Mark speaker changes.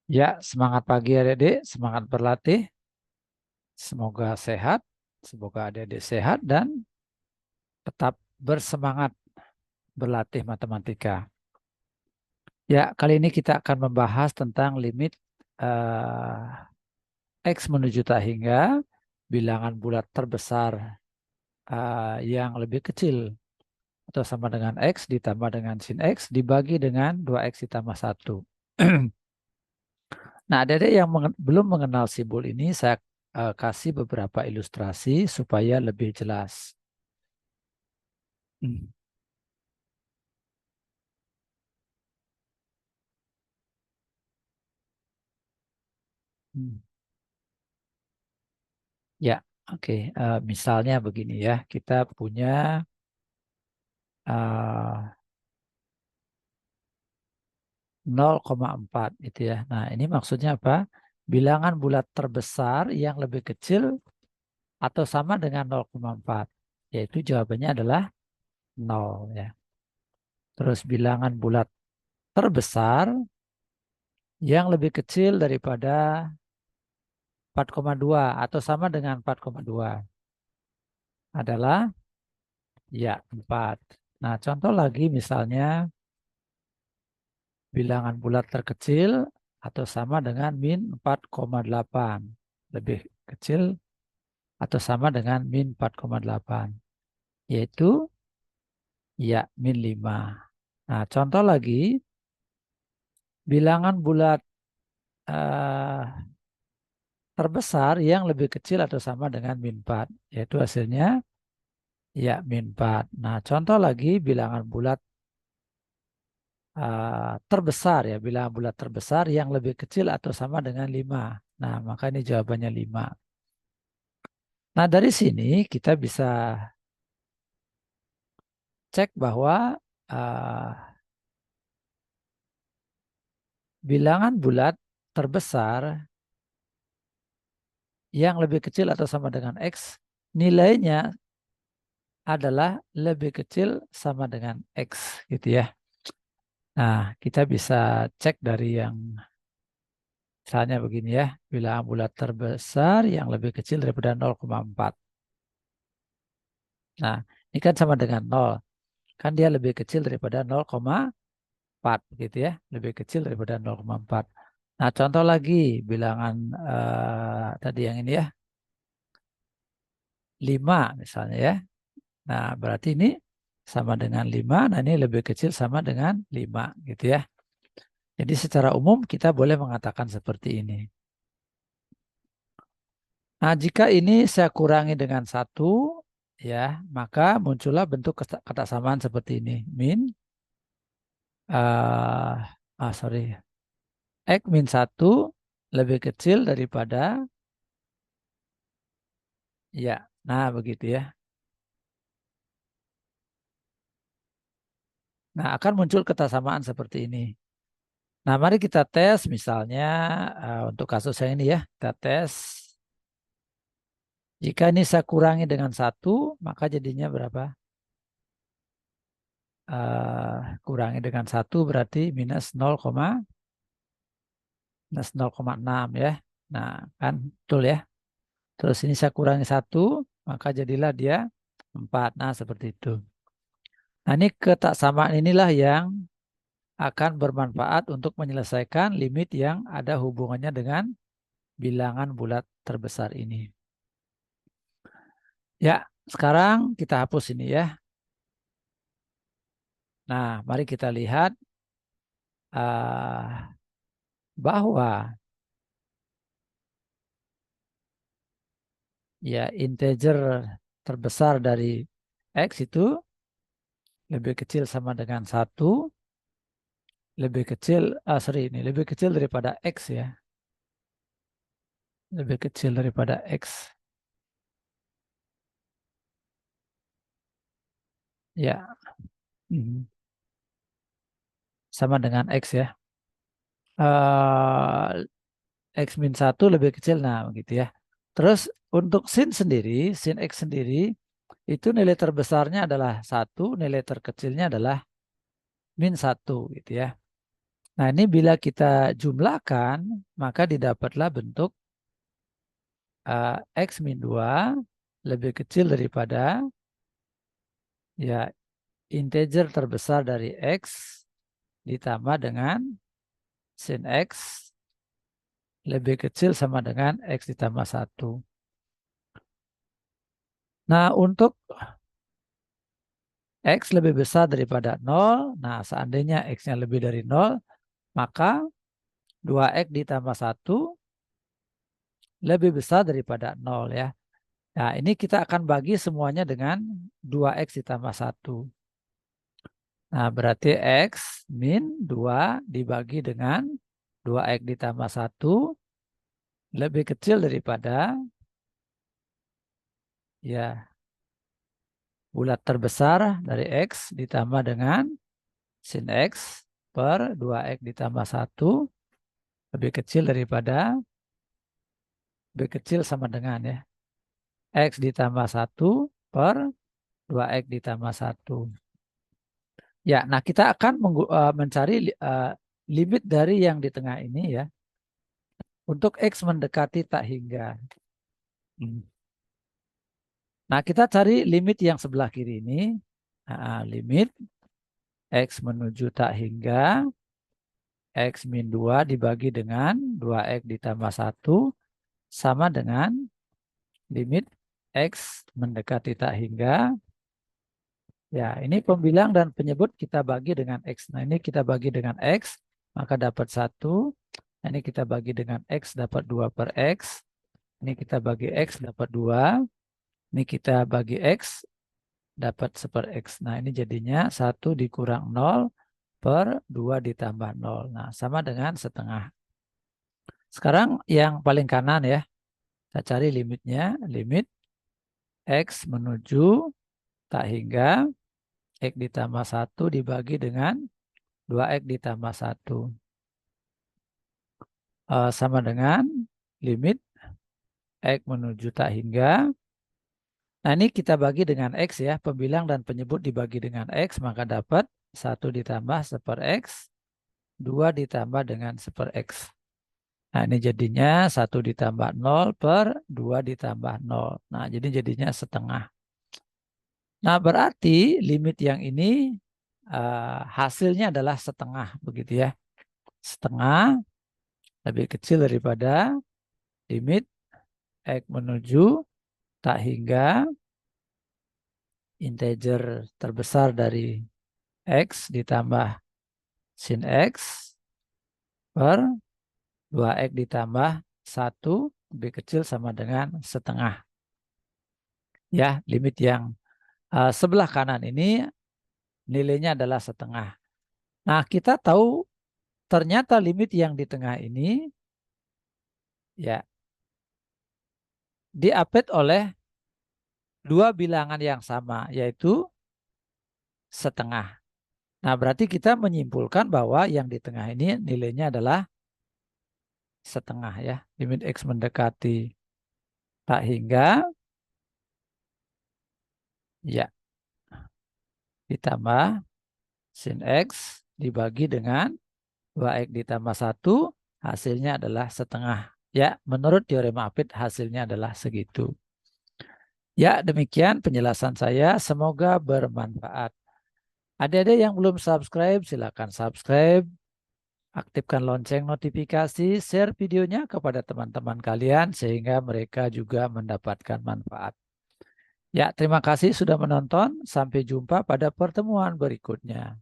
Speaker 1: Ya, semangat pagi adik-adik, semangat berlatih. Semoga sehat, semoga adik-adik sehat dan tetap bersemangat berlatih matematika. Ya, kali ini kita akan membahas tentang limit X menuju tak hingga bilangan bulat terbesar yang lebih kecil atau sama dengan X ditambah dengan sin X dibagi dengan 2X ditambah 1. Nah, adik-adik yang belum mengenal simbol ini, saya kasih beberapa ilustrasi supaya lebih jelas. Hmm. Hmm. Ya, oke. Misalnya begini ya, kita punya uh, 0,4 itu ya. Nah, ini maksudnya apa? Bilangan bulat terbesar yang lebih kecil atau sama dengan 0,4. Yaitu jawabannya adalah 0 ya. Terus bilangan bulat terbesar yang lebih kecil daripada 4,2 atau sama dengan 4,2 adalah ya 4. Nah, contoh lagi misalnya bilangan bulat terkecil atau sama dengan min 4,8. Lebih kecil atau sama dengan min 4,8. Yaitu ya min 5. Nah, contoh lagi bilangan bulat eh, terbesar yang lebih kecil atau sama dengan min 4. Yaitu hasilnya ya min 4. Nah, contoh lagi bilangan bulat terbesar ya, bilangan bulat terbesar yang lebih kecil atau sama dengan 5. Nah, maka ini jawabannya 5. Nah, dari sini kita bisa cek bahwa uh, bilangan bulat terbesar yang lebih kecil atau sama dengan X, nilainya adalah lebih kecil sama dengan X gitu ya. Nah, kita bisa cek dari yang misalnya begini ya, bilangan bulat terbesar yang lebih kecil daripada 0,4. Nah, ini kan sama dengan 0. Kan dia lebih kecil daripada 0,4 gitu ya. Lebih kecil daripada 0,4. Nah, contoh lagi bilangan tadi yang ini ya. 5 misalnya ya. Nah, berarti ini sama dengan 5. Nah, ini lebih kecil sama dengan 5 gitu ya. Jadi secara umum kita boleh mengatakan seperti ini. Nah, jika ini saya kurangi dengan 1, ya, maka muncullah bentuk kesamaan seperti ini. Min, sorry, X min 1 lebih kecil daripada, ya, nah begitu ya. Nah, akan muncul kesamaan seperti ini. Nah, mari kita tes misalnya untuk kasus yang ini ya. Kita tes. Jika ini saya kurangi dengan 1, maka jadinya berapa? Kurangi dengan 1 berarti minus 0,6 ya. Nah, kan betul ya. Terus ini saya kurangi 1, maka jadilah dia 4. Nah, seperti itu. Nah, ini kesamaan inilah yang akan bermanfaat untuk menyelesaikan limit yang ada hubungannya dengan bilangan bulat terbesar ini. Ya, sekarang kita hapus ini ya. Nah, mari kita lihat bahwa ya integer terbesar dari X itu lebih kecil sama dengan 1, lebih kecil, ini lebih kecil daripada X ya. Lebih kecil daripada X. Ya, sama dengan X ya. X min 1 lebih kecil, nah begitu ya. Terus untuk sin sendiri, sin X sendiri, itu nilai terbesarnya adalah 1, nilai terkecilnya adalah min 1 gitu ya. Nah, ini bila kita jumlahkan, maka didapatlah bentuk X min 2 lebih kecil daripada ya integer terbesar dari X ditambah dengan sin X lebih kecil sama dengan X ditambah 1. Nah, untuk X lebih besar daripada 0, nah seandainya X-nya lebih dari 0, maka 2X ditambah 1 lebih besar daripada 0 ya. Nah, ini kita akan bagi semuanya dengan 2X ditambah 1. Nah, berarti X min 2 dibagi dengan 2X ditambah 1 lebih kecil daripada ya bulat terbesar dari X ditambah dengan sin X per 2X ditambah 1 lebih kecil daripada lebih kecil sama dengan ya X ditambah 1 per 2X ditambah 1. Ya, nah kita akan mencari limit dari yang di tengah ini ya. Untuk X mendekati tak hingga. Nah, kita cari limit yang sebelah kiri ini. Nah, limit X menuju tak hingga X min 2 dibagi dengan 2X ditambah 1 sama dengan limit X mendekati tak hingga. Ya, ini pembilang dan penyebut kita bagi dengan X. Nah, ini kita bagi dengan X, maka dapat 1. Nah, ini kita bagi dengan X, dapat 2 per X. Ini kita bagi X, dapat 2. Ini kita bagi X, dapat 1 X. Nah, ini jadinya 1 dikurang 0 per 2 ditambah 0. Nah, sama dengan setengah. Sekarang yang paling kanan ya. Kita cari limitnya. Limit X menuju tak hingga X ditambah 1 dibagi dengan 2X ditambah 1. Sama dengan limit X menuju tak hingga. Nah, ini kita bagi dengan X ya. Pembilang dan penyebut dibagi dengan X. Maka dapat 1 ditambah 1 X. 2 ditambah dengan 1 X. Nah, ini jadinya 1 ditambah 0 per 2 ditambah 0. Nah, jadi jadinya setengah. Nah, berarti limit yang ini hasilnya adalah setengah. Begitu ya. Setengah lebih kecil daripada limit X menuju tak hingga integer terbesar dari X ditambah sin X per 2X ditambah 1 lebih kecil sama dengan setengah. Ya, limit yang sebelah kanan ini nilainya adalah setengah. Nah, kita tahu ternyata limit yang di tengah ini ya diapit oleh dua bilangan yang sama, yaitu setengah. Nah, berarti kita menyimpulkan bahwa yang di tengah ini nilainya adalah setengah ya. Limit X mendekati tak hingga ya ditambah sin X dibagi dengan 2X ditambah 1 hasilnya adalah setengah. Ya, menurut teorema Apit hasilnya adalah segitu. Ya, demikian penjelasan saya. Semoga bermanfaat. Adik-adik yang belum subscribe, silakan subscribe. Aktifkan lonceng notifikasi, share videonya kepada teman-teman kalian sehingga mereka juga mendapatkan manfaat. Ya, terima kasih sudah menonton. Sampai jumpa pada pertemuan berikutnya.